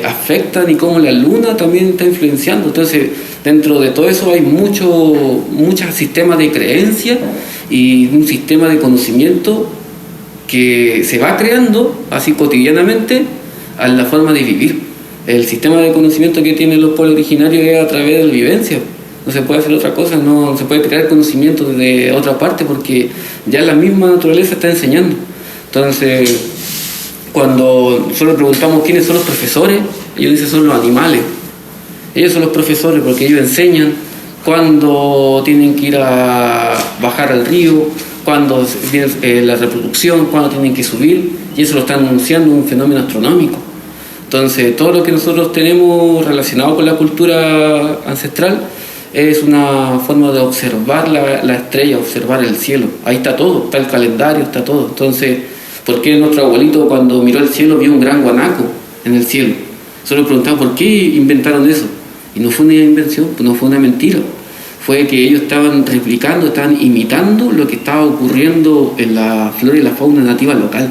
afectan y cómo la luna también está influenciando. Entonces, dentro de todo eso hay muchos sistemas de creencia y un sistema de conocimiento que se va creando así cotidianamente a la forma de vivir. El sistema de conocimiento que tienen los pueblos originarios es a través de la vivencia. No se puede hacer otra cosa, no se puede crear conocimiento desde otra parte porque ya la misma naturaleza está enseñando. Entonces, cuando nosotros preguntamos quiénes son los profesores, ellos dicen son los animales. Ellos son los profesores porque ellos enseñan cuándo tienen que ir a bajar al río, cuándo viene la reproducción, cuándo tienen que subir, y eso lo están anunciando un fenómeno astronómico. Entonces, todo lo que nosotros tenemos relacionado con la cultura ancestral es una forma de observar la estrella, observar el cielo. Ahí está todo, está el calendario, está todo. Entonces, ¿por qué nuestro abuelito cuando miró el cielo vio un gran guanaco en el cielo? Solo preguntaba ¿por qué inventaron eso? Y no fue una invención, no fue una mentira. Fue que ellos estaban replicando, estaban imitando lo que estaba ocurriendo en la flora y la fauna nativa local.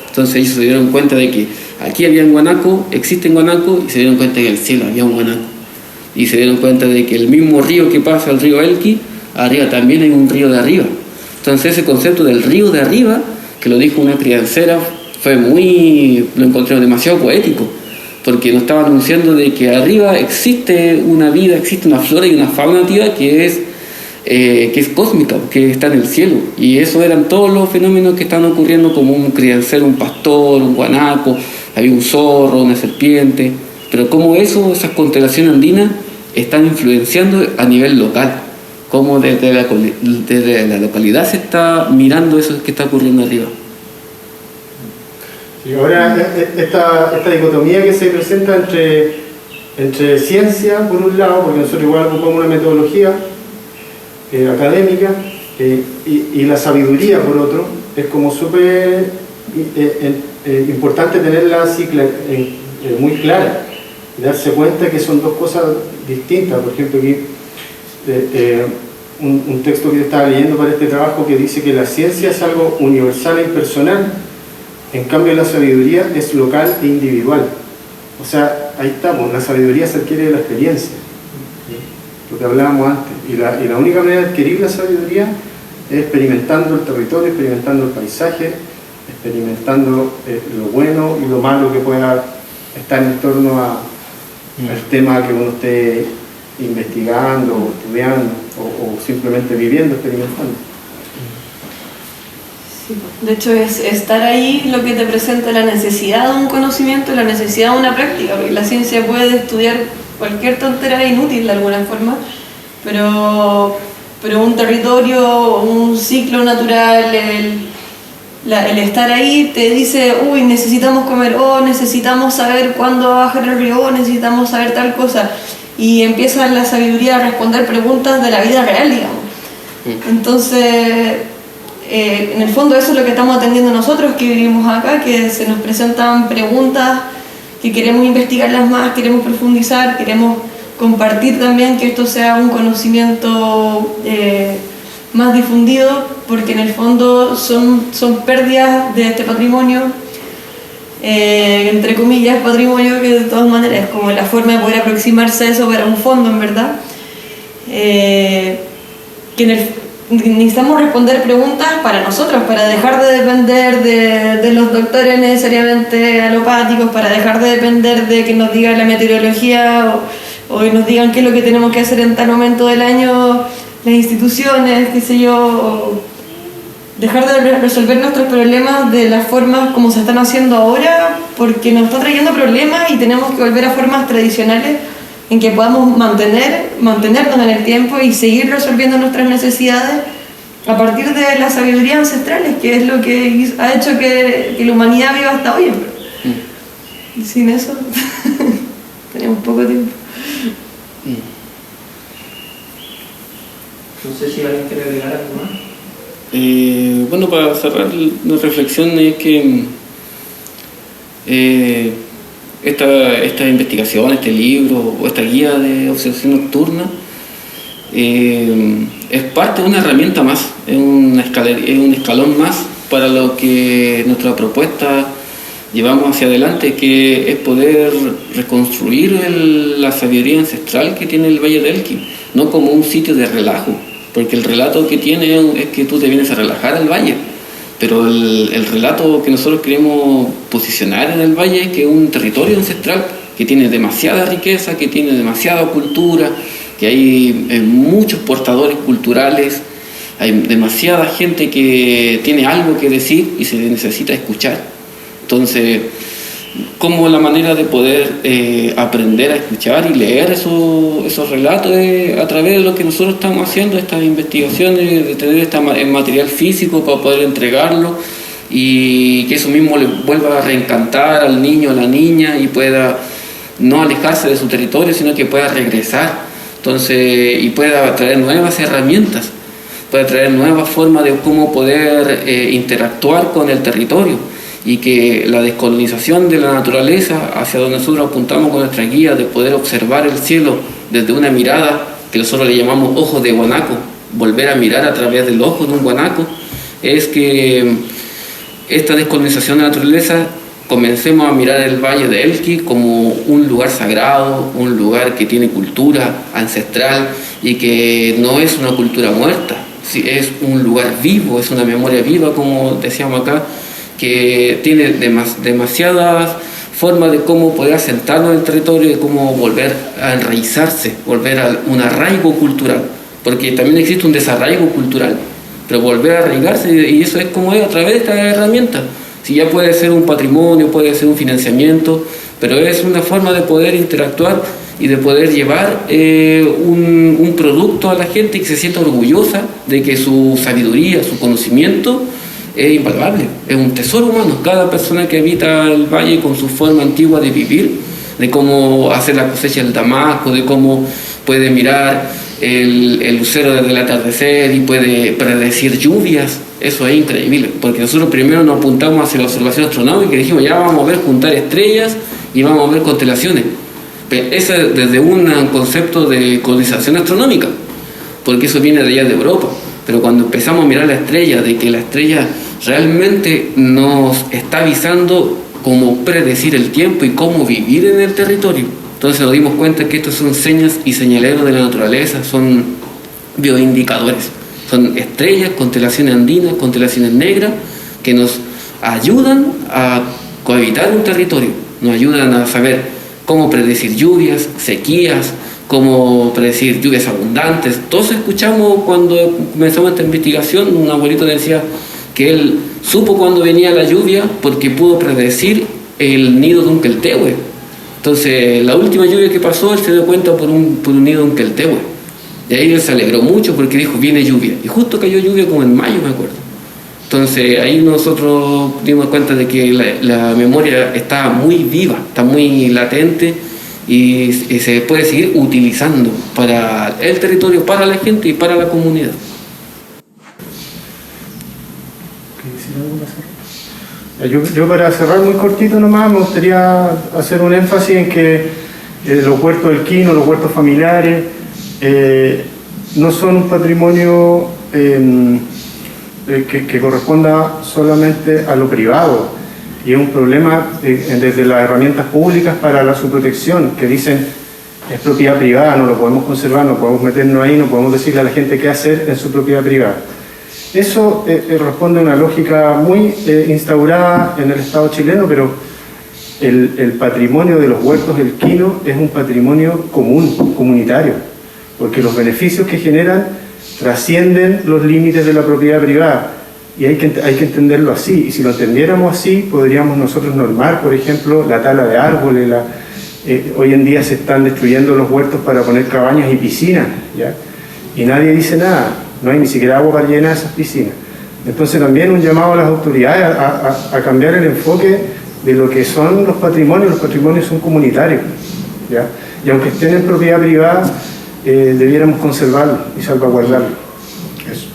Entonces ellos se dieron cuenta de que aquí había un guanaco, existen guanacos, y se dieron cuenta que en el cielo había un guanaco. Y se dieron cuenta de que el mismo río que pasa, el río Elqui, arriba también hay un río de arriba. Entonces ese concepto del río de arriba, que lo dijo una criancera, lo encontré demasiado poético, porque nos estaba anunciando de que arriba existe una vida, existe una flora y una fauna nativa que es cósmica, que está en el cielo. Y eso eran todos los fenómenos que están ocurriendo, como un criancero, un pastor, un guanaco, había un zorro, una serpiente. Pero cómo esas constelaciones andinas están influenciando a nivel local, cómo desde la localidad se está mirando eso que está ocurriendo arriba. Y ahora esta dicotomía que se presenta entre ciencia por un lado, porque nosotros igual ocupamos una metodología académica, y la sabiduría por otro, es como súper importante tenerla así muy clara y darse cuenta que son dos cosas distintas. Por ejemplo, aquí un texto que yo estaba leyendo para este trabajo que dice que la ciencia es algo universal e impersonal, en cambio la sabiduría es local e individual. O sea, ahí estamos, la sabiduría se adquiere de la experiencia, lo que hablábamos antes, y la única manera de adquirir la sabiduría es experimentando el territorio, experimentando el paisaje, experimentando lo bueno y lo malo que pueda estar en torno al tema que uno esté investigando o estudiando o simplemente viviendo, experimentando. Sí, de hecho es estar ahí lo que te presenta la necesidad de un conocimiento, la necesidad de una práctica, porque la ciencia puede estudiar cualquier tontera inútil de alguna forma, pero un territorio, un ciclo natural, el estar ahí te dice, uy, necesitamos comer, o necesitamos saber cuándo va a bajar el río, o necesitamos saber tal cosa, y empieza la sabiduría a responder preguntas de la vida real, digamos. Entonces, en el fondo eso es lo que estamos atendiendo nosotros que vivimos acá, que se nos presentan preguntas que queremos investigarlas más, queremos profundizar, queremos compartir también que esto sea un conocimiento más difundido, porque en el fondo son pérdidas de este patrimonio, entre comillas patrimonio, que de todas maneras es como la forma de poder aproximarse a eso para un fondo, en verdad, que necesitamos responder preguntas para nosotros, para dejar de depender de los doctores necesariamente alopáticos, para dejar de depender de que nos diga la meteorología o que nos digan qué es lo que tenemos que hacer en tal momento del año las instituciones, qué sé yo, o dejar de resolver nuestros problemas de las formas como se están haciendo ahora, porque nos está trayendo problemas y tenemos que volver a formas tradicionales en que podamos mantenernos en el tiempo y seguir resolviendo nuestras necesidades a partir de las sabidurías ancestrales, que es lo que ha hecho que la humanidad viva hasta hoy. Y sin eso tenemos poco tiempo. No sé si alguien quiere agregar algo más. Bueno, para cerrar la reflexión es que esta investigación, este libro o esta guía de observación nocturna es parte de una herramienta más, es un escalón más para lo que nuestra propuesta llevamos hacia adelante, que es poder reconstruir la sabiduría ancestral que tiene el Valle del Elqui, no como un sitio de relajo, porque el relato que tiene es que tú te vienes a relajar al valle, pero el relato que nosotros queremos posicionar en el valle es que es un territorio ancestral que tiene demasiada riqueza, que tiene demasiada cultura, que hay muchos portadores culturales, hay demasiada gente que tiene algo que decir y se necesita escuchar. Entonces, como la manera de poder aprender a escuchar y leer esos relatos a través de lo que nosotros estamos haciendo, estas investigaciones, de tener el material físico para poder entregarlo y que eso mismo le vuelva a reencantar al niño, a la niña, y pueda no alejarse de su territorio, sino que pueda regresar. Entonces, y pueda traer nuevas herramientas, pueda traer nuevas formas de cómo poder interactuar con el territorio, y que la descolonización de la naturaleza, hacia donde nosotros apuntamos con nuestra guía, de poder observar el cielo desde una mirada que nosotros le llamamos ojos de guanaco, volver a mirar a través del ojo de un guanaco, es que esta descolonización de la naturaleza comencemos a mirar el Valle de Elqui como un lugar sagrado, un lugar que tiene cultura ancestral y que no es una cultura muerta, es un lugar vivo, es una memoria viva, como decíamos acá, que tiene demasiadas formas de cómo poder asentarnos en el territorio, de cómo volver a enraizarse, volver a un arraigo cultural, porque también existe un desarraigo cultural, pero volver a arraigarse, y eso es como es a través de esta herramienta. Si ya puede ser un patrimonio, puede ser un financiamiento, pero es una forma de poder interactuar y de poder llevar un producto a la gente que se sienta orgullosa de que su sabiduría, su conocimiento es invaluable, es un tesoro humano. Cada persona que habita el valle con su forma antigua de vivir, de cómo hacer la cosecha del damasco, de cómo puede mirar el lucero desde el atardecer y puede predecir lluvias, eso es increíble, porque nosotros primero nos apuntamos hacia la observación astronómica y dijimos ya vamos a ver juntar estrellas y vamos a ver constelaciones, pero ese desde un concepto de colonización astronómica, porque eso viene de allá de Europa. Pero cuando empezamos a mirar la estrella, de que la estrella realmente nos está avisando cómo predecir el tiempo y cómo vivir en el territorio, entonces nos dimos cuenta que estos son señas y señaleros de la naturaleza, son bioindicadores, son estrellas, constelaciones andinas, constelaciones negras, que nos ayudan a cohabitar un territorio, nos ayudan a saber cómo predecir lluvias, sequías, cómo predecir lluvias abundantes. Todos escuchamos cuando comenzamos esta investigación, un abuelito decía que él supo cuándo venía la lluvia porque pudo predecir el nido de un queltehue. Entonces, la última lluvia que pasó, él se dio cuenta por un nido de un queltehue. Y ahí él se alegró mucho porque dijo, viene lluvia. Y justo cayó lluvia como en mayo, me acuerdo. Entonces, ahí nosotros dimos cuenta de que la memoria está muy viva, está muy latente y se puede seguir utilizando para el territorio, para la gente y para la comunidad. Yo para cerrar muy cortito nomás, me gustaría hacer un énfasis en que los huertos del Quino, los huertos familiares, no son un patrimonio que corresponda solamente a lo privado, y es un problema desde las herramientas públicas para su protección, que dicen es propiedad privada, no lo podemos conservar, no podemos meternos ahí, no podemos decirle a la gente qué hacer en su propiedad privada. Eso responde a una lógica muy instaurada en el Estado chileno, pero el patrimonio de los huertos del Quino es un patrimonio común, comunitario, porque los beneficios que generan trascienden los límites de la propiedad privada, y hay que entenderlo así. Y si lo entendiéramos así, podríamos nosotros normar, por ejemplo, la tala de árboles. Hoy en día se están destruyendo los huertos para poner cabañas y piscinas, ¿ya? Y nadie dice nada, no hay ni siquiera agua para llenar esas piscinas. Entonces también un llamado a las autoridades a cambiar el enfoque de lo que son los patrimonios son comunitarios, ¿ya? Y aunque estén en propiedad privada, debiéramos conservarlos y salvaguardarlos. Eso.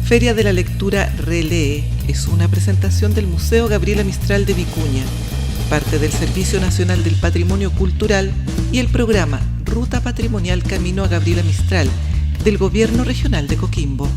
Feria de la Lectura Relee es una presentación del Museo Gabriela Mistral de Vicuña, parte del Servicio Nacional del Patrimonio Cultural y el programa Ruta Patrimonial Camino a Gabriela Mistral del Gobierno Regional de Coquimbo.